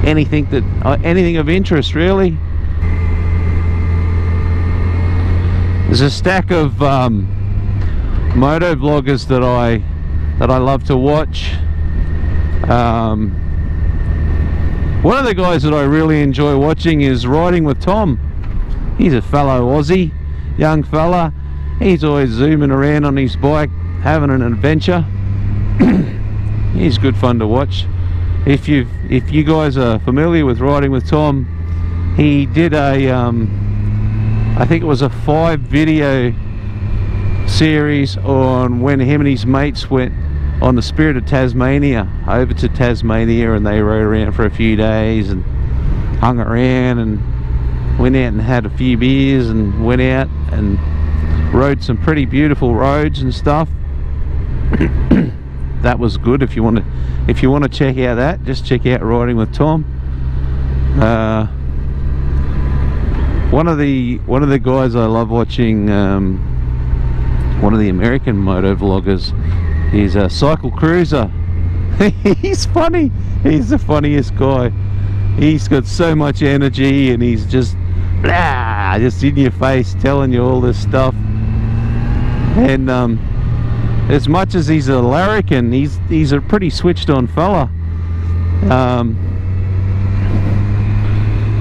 anything of interest really. There's a stack of moto vloggers that I love to watch. One of the guys that I really enjoy watching is Riding with Tom. He's a fellow Aussie, young fella. He's always zooming around on his bike, having an adventure. He's good fun to watch. If you guys are familiar with Riding with Tom, he did a I think it was a 5-video series on when him and his mates went on the Spirit of Tasmania over to Tasmania, and they rode around for a few days and hung around and went out and had a few beers and went out and rode some pretty beautiful roads and stuff. That was good. If you want to check out that, just check out Riding with Tom. One of the guys I love watching, one of the American moto vloggers, is a Cycle Cruiser. He's funny. He's the funniest guy. He's got so much energy, and he's just in your face telling you all this stuff. And as much as he's a larrikin, he's a pretty switched on fella.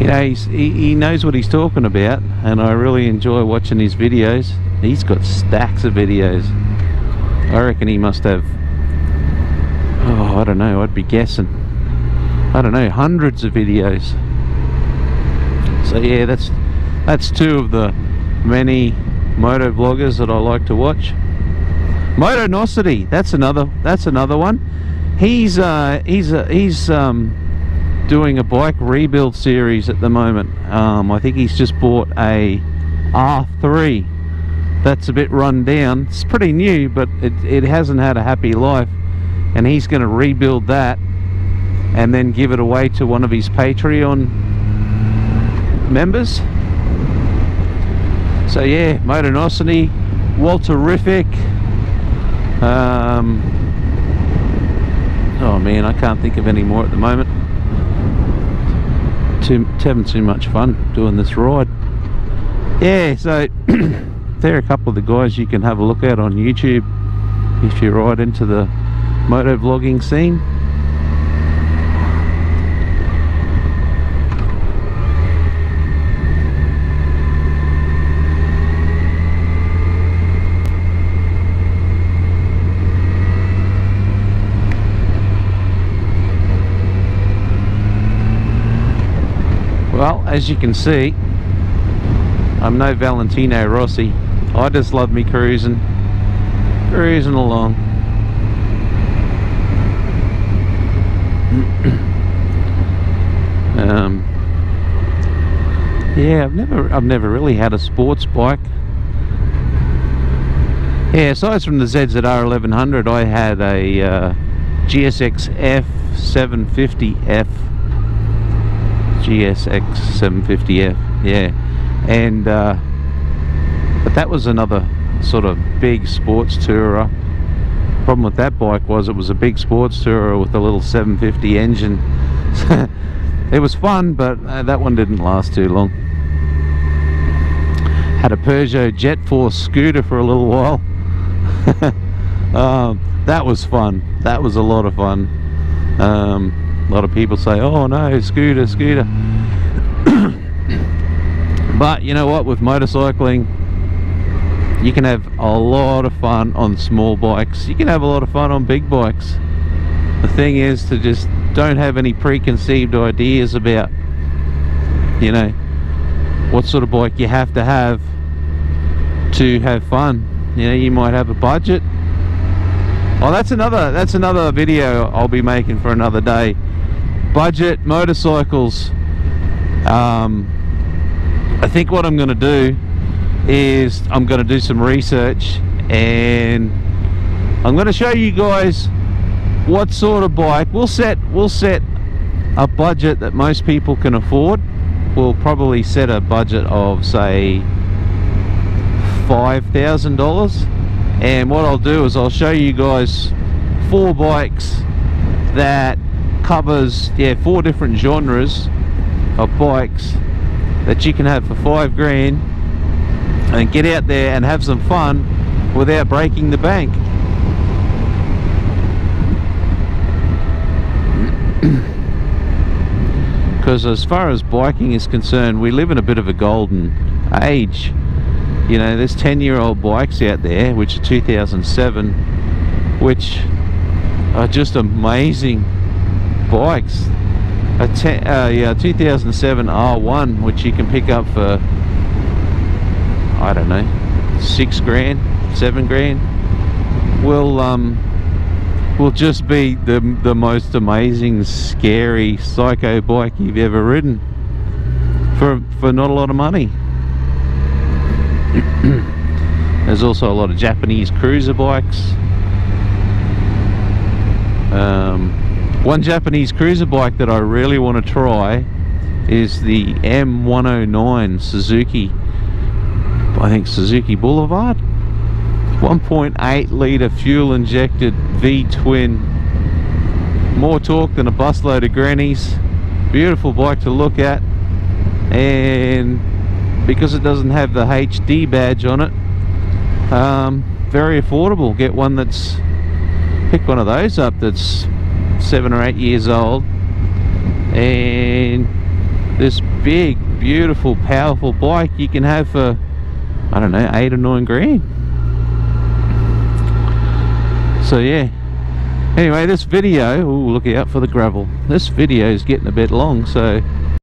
You know, he knows what he's talking about, and I really enjoy watching his videos. He's got stacks of videos. I reckon he must have, oh, I don't know, I'd be guessing, I don't know, hundreds of videos. So yeah, that's two of the many moto vloggers that I like to watch. no2, that's another one. He's doing a bike rebuild series at the moment. I think he's just bought a R3 that's a bit run down. It's pretty new, but it hasn't had a happy life, and he's going to rebuild that and then give it away to one of his Patreon members. So yeah, no2, Walterific. Oh man, I can't think of any more at the moment. Having too much fun doing this ride. Yeah, so they're a couple of the guys you can have a look at on YouTube if you're right into the moto vlogging scene. Well, as you can see, I'm no Valentino Rossi. I just love me cruising along. Yeah, I've never really had a sports bike. Yeah, aside from the ZZR 1100, I had a GSX F 750F. GSX 750F, yeah, and but that was another sort of big sports tourer. Problem with that bike was it was a big sports tourer with a little 750 engine. It was fun, but that one didn't last too long. Had a Peugeot Jet Force scooter for a little while. That was fun. That was a lot of fun. A lot of people say, oh no, scooter. But you know what, with motorcycling, you can have a lot of fun on small bikes. You can have a lot of fun on big bikes. The thing is to just don't have any preconceived ideas about, you know, what sort of bike you have to have fun. You know, you might have a budget. Oh, that's another video I'll be making for another day. Budget motorcycles. I think what I'm going to do is I'm going to do some research, and I'm going to show you guys what sort of bike we'll set a budget that most people can afford. We'll probably set a budget of say $5,000, and what I'll do is I'll show you guys 4 bikes that covers, yeah, 4 different genres of bikes that you can have for 5 grand and get out there and have some fun without breaking the bank. Because as far as biking is concerned, we live in a bit of a golden age. You know, there's 10-year-old bikes out there which are 2007, which are just amazing bikes. A 2007 R1, which you can pick up for, I don't know, 6 grand, 7 grand, will just be the most amazing, scary, psycho bike you've ever ridden for not a lot of money. There's also a lot of Japanese cruiser bikes. One Japanese cruiser bike that I really want to try is the M109 Suzuki, I think Suzuki Boulevard. 1.8 litre fuel injected V-twin, more torque than a busload of grannies. Beautiful bike to look at, and because it doesn't have the HD badge on it, very affordable. Get one that's, pick one of those up that's 7 or 8 years old, and this big, beautiful, powerful bike you can have for, I don't know, 8 or 9 grand. So yeah, anyway, this video, ooh, look out for the gravel. This video is getting a bit long, so